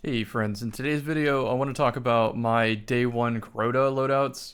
Hey friends, in today's video I want to talk about my day 1 Crota loadouts.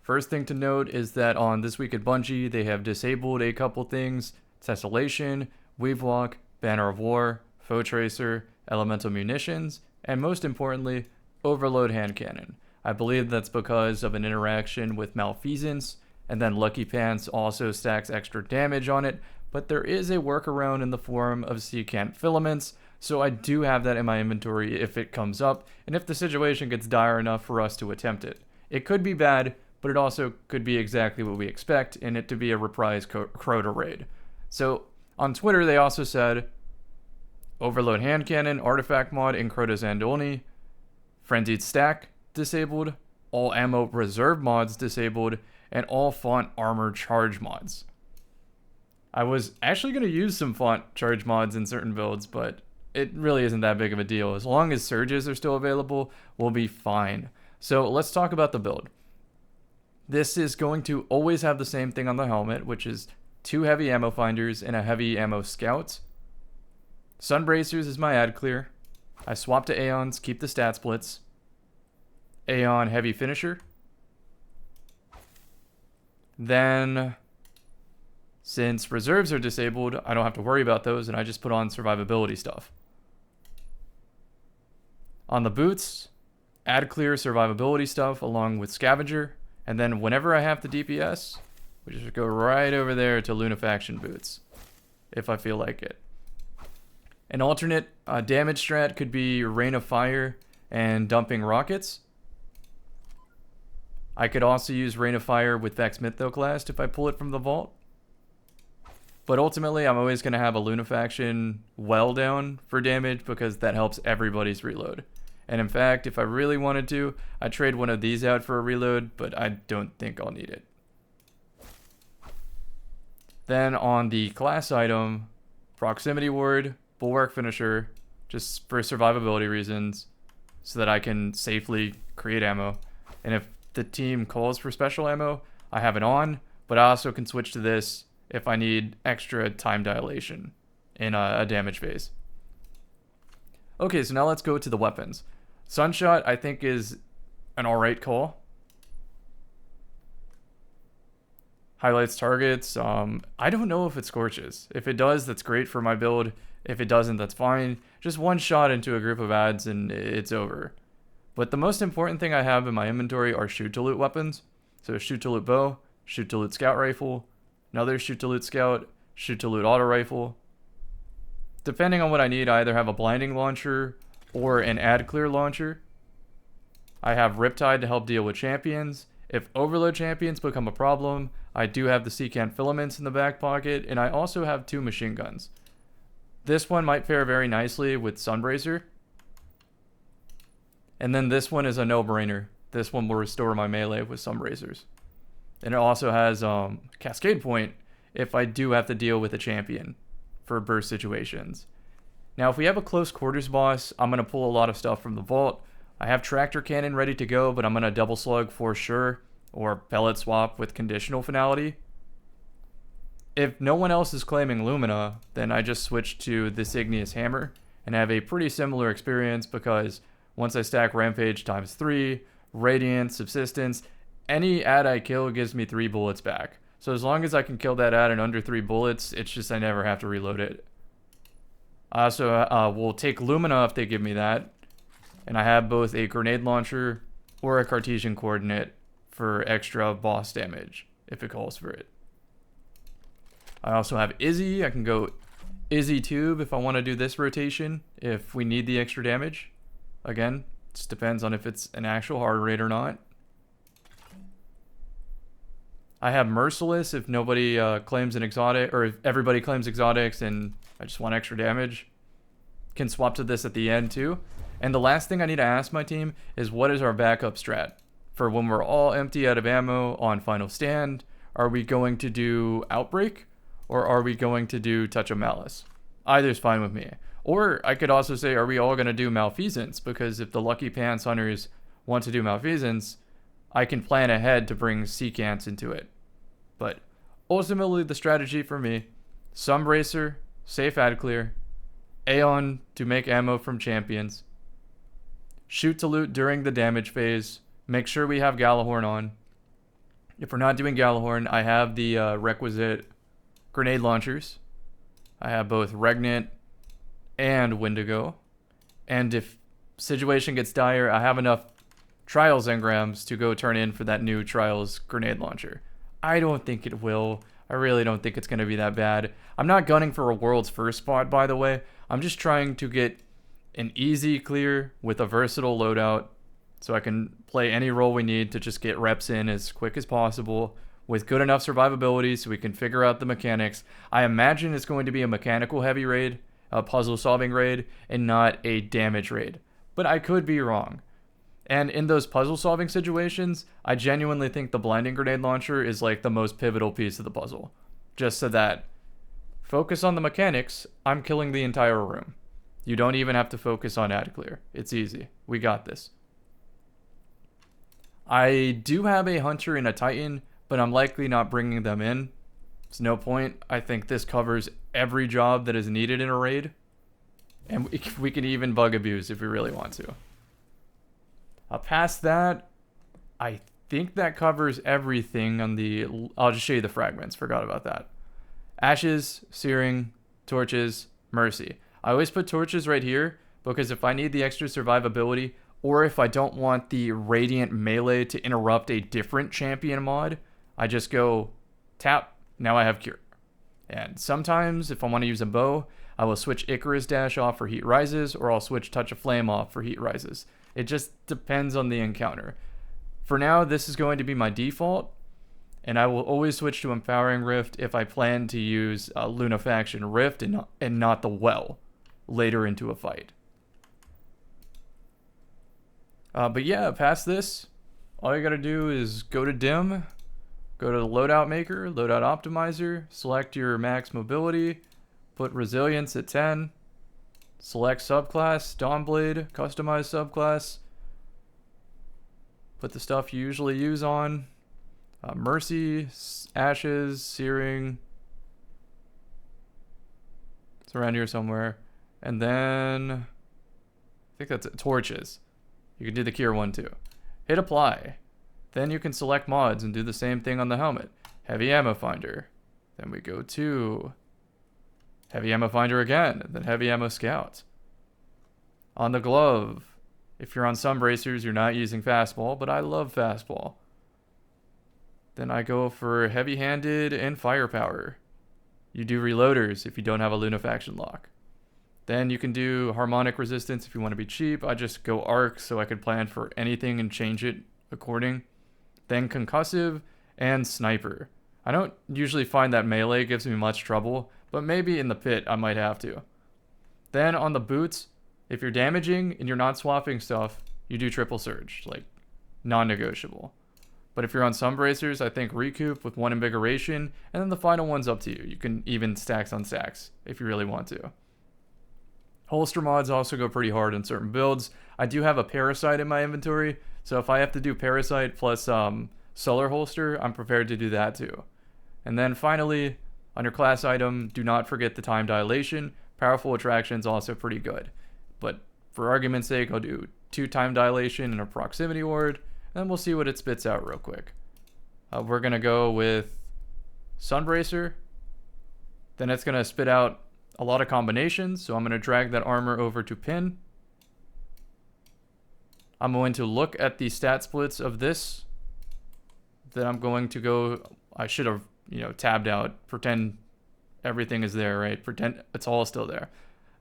First thing to note is that on This Week at Bungie they have disabled a couple things: Tessellation, Weavelock, Banner of War, Foe Tracer, Elemental Munitions, and most importantly, Overload Hand Cannon. I believe that's because of an interaction with Malfeasance, and then Lucky Pants also stacks extra damage on it, but there is a workaround in the form of secant filaments. So I do have that in my inventory if it comes up, and if the situation gets dire enough for us to attempt it. It could be bad, but it also could be exactly what we expect, in it to be a reprise Crota raid. So on Twitter they also said, Overload Hand Cannon, Artifact mod in Crota Zandolni, Frenzied Stack disabled, all ammo reserve mods disabled, and all font armor charge mods. I was actually going to use some font charge mods in certain builds, but it really isn't that big of a deal. As long as surges are still available, we'll be fine. So let's talk about the build. This is going to always have the same thing on the helmet, which is 2 heavy ammo finders and a heavy ammo scout. Sunbracers is my ad clear. I swap to Aeons, keep the stat splits. Aeon heavy finisher. Then, since reserves are disabled, I don't have to worry about those, and I just put on survivability stuff. On the boots, add clear survivability stuff along with scavenger, and then whenever I have the DPS, we just go right over there to Lunafaction boots, if I feel like it. An alternate damage strat could be Rain of Fire and dumping rockets. I could also use Rain of Fire with Vex Mythoclast if I pull it from the vault. But ultimately, I'm always going to have a Lunafaction well down for damage because that helps everybody's reload. And in fact, if I really wanted to, I'd trade one of these out for a reload, but I don't think I'll need it. Then on the class item, Proximity Ward, Bulwark Finisher, just for survivability reasons, so that I can safely create ammo. And if the team calls for special ammo, I have it on, but I also can switch to this if I need extra time dilation in a damage phase. Okay, so now let's go to the weapons. Sunshot, I think, is an alright call. Highlights targets. I don't know if it scorches. If it does, that's great for my build. If it doesn't, that's fine. Just one shot into a group of ads and it's over. But the most important thing I have in my inventory are shoot to loot weapons. So shoot to loot bow, shoot to loot scout rifle, another shoot to loot scout, shoot to loot auto rifle. Depending on what I need, I either have a blinding launcher or an ad clear launcher. I have Riptide to help deal with champions. If overload champions become a problem, I do have the secant filaments in the back pocket, and I also have 2 machine guns. This one might fare very nicely with Sunbracer. And then this one is a no-brainer. This one will restore my melee with Sunbracers. And it also has Cascade Point if I do have to deal with a champion for burst situations. Now, if we have a close quarters boss, I'm going to pull a lot of stuff from the vault. I have Tractor Cannon ready to go, but I'm going to double slug for sure, or pellet swap with conditional finality. If no one else is claiming Lumina, then I just switch to this Igneous Hammer and have a pretty similar experience because once I stack Rampage times 3, Radiant, Subsistence, any ad I kill gives me 3 bullets back. So as long as I can kill that ad in under 3 bullets, it's just I never have to reload it. I also will take Lumina if they give me that. And I have both a grenade launcher or a Cartesian coordinate for extra boss damage if it calls for it. I also have Izzy. I can go Izzy Tube if I want to do this rotation if we need the extra damage. Again, it just depends on if it's an actual hard raid or not. I have Merciless if nobody claims an exotic, or if everybody claims exotics and I just want extra damage. Can swap to this at the end too. And the last thing I need to ask my team is, what is our backup strat? For when we're all empty out of ammo on final stand, are we going to do Outbreak or are we going to do Touch of Malice? Either's fine with me. Or I could also say, are we all going to do Malfeasance? Because if the Lucky Pants Hunters want to do Malfeasance, I can plan ahead to bring secants into it. But ultimately, the strategy for me, Sunbracer, safe ad clear, Aeon to make ammo from champions, shoot to loot during the damage phase. Make sure we have Gallahorn on. If we're not doing Gallahorn, I have the requisite grenade launchers. I have both Regnant and Wendigo. And if situation gets dire, I have enough Trials engrams to go turn in for that new Trials grenade launcher. I don't think it will. I really don't think it's going to be that bad. I'm not gunning for a world's first spot, by the way. I'm just trying to get an easy clear with a versatile loadout so I can play any role we need to just get reps in as quick as possible with good enough survivability so we can figure out the mechanics. I imagine it's going to be a mechanical heavy raid, a puzzle solving raid, and not a damage raid. But I could be wrong. And in those puzzle solving situations, I genuinely think the blinding grenade launcher is like the most pivotal piece of the puzzle. Just so that, focus on the mechanics, I'm killing the entire room. You don't even have to focus on ad clear. It's easy. We got this. I do have a Hunter and a Titan, but I'm likely not bringing them in. There's no point. I think this covers every job that is needed in a raid. And we can even bug abuse if we really want to. Past that, I think that covers everything on the... I'll just show you the fragments. Forgot about that. Ashes, Searing, Torches, Mercy. I always put Torches right here because if I need the extra survivability or if I don't want the Radiant melee to interrupt a different champion mod, I just go tap. Now I have Cure. And sometimes if I want to use a bow, I will switch Icarus Dash off for Heat Rises or I'll switch Touch of Flame off for Heat Rises. It just depends on the encounter. For now, this is going to be my default, and I will always switch to Empowering Rift if I plan to use Lunafaction Rift and not the Well later into a fight. But yeah, past this, all you gotta do is go to Dim, go to the Loadout Maker, Loadout Optimizer, select your max mobility, put Resilience at 10, select Subclass, Dawnblade, customize Subclass, put the stuff you usually use on, Mercy, Ashes, Searing, it's around here somewhere, and then, I think that's it, Torches. You can do the Cure one too. Hit Apply. Then you can select mods and do the same thing on the helmet. Heavy Ammo Finder. Then we go to Heavy Ammo Finder again, then Heavy Ammo Scout. On the glove, if you're on Sunbracers, you're not using Fastball, but I love Fastball. Then I go for Heavy Handed and Firepower. You do Reloaders if you don't have a Lunafaction lock. Then you can do Harmonic Resistance if you want to be cheap. I just go Arc so I could plan for anything and change it according. Then Concussive and Sniper. I don't usually find that melee gives me much trouble, but maybe in the pit I might have to. Then on the boots, if you're damaging and you're not swapping stuff, you do Triple Surge, like non-negotiable. But if you're on Sunbracers, I think Recoup with 1 Invigoration, and then the final one's up to you. You can even stacks on stacks if you really want to. Holster mods also go pretty hard in certain builds. I do have a Parasite in my inventory, so if I have to do Parasite plus Solar Holster, I'm prepared to do that too. And then finally, under class item, do not forget the Time Dilation. Powerful Attraction is also pretty good. But for argument's sake, I'll do 2 Time Dilation and a Proximity Ward, and then we'll see what it spits out real quick. We're going to go with Sunbracer. Then it's going to spit out a lot of combinations, so I'm going to drag that armor over to Pin. I'm going to look at the stat splits of this. Then I'm going to go, I should have, tabbed out, pretend everything is there, right? Pretend it's all still there.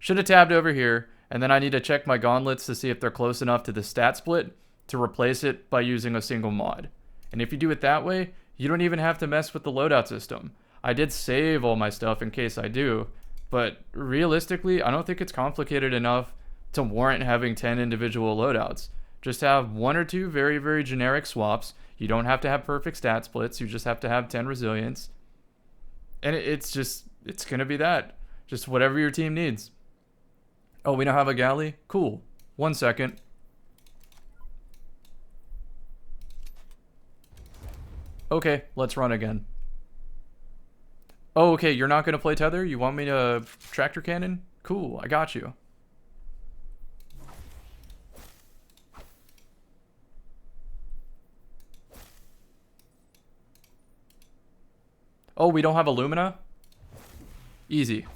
Should have tabbed over here, and then I need to check my gauntlets to see if they're close enough to the stat split to replace it by using a single mod. And if you do it that way, you don't even have to mess with the loadout system. I did save all my stuff in case I do, but realistically, I don't think it's complicated enough to warrant having 10 individual loadouts. Just have 1 or 2 very, very generic swaps. You don't have to have perfect stat splits. You just have to have 10 resilience. And it's going to be that. Just whatever your team needs. Oh, we now have a Gjally? Cool. 1 second. Okay, let's run again. Oh, okay, you're not going to play Tether? You want me to Tractor Cannon? Cool, I got you. Oh, we don't have a Lumina? Easy.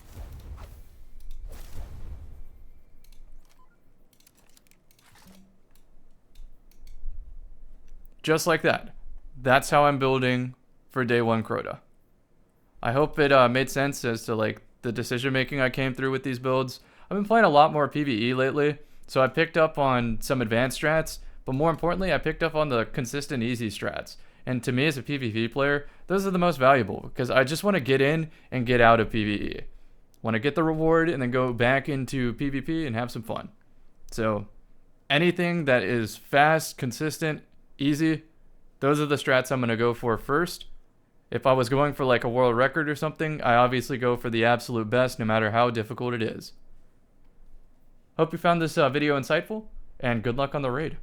Just like that. That's how I'm building for day one Crota. I hope it made sense as to like the decision making I came through with these builds. I've been playing a lot more PvE lately, so I picked up on some advanced strats, but more importantly, I picked up on the consistent easy strats. And to me as a PvP player, those are the most valuable because I just want to get in and get out of PvE. Want to get the reward and then go back into PvP and have some fun. So anything that is fast, consistent, easy, those are the strats I'm going to go for first. If I was going for like a world record or something, I obviously go for the absolute best no matter how difficult it is. Hope you found this video insightful, and good luck on the raid.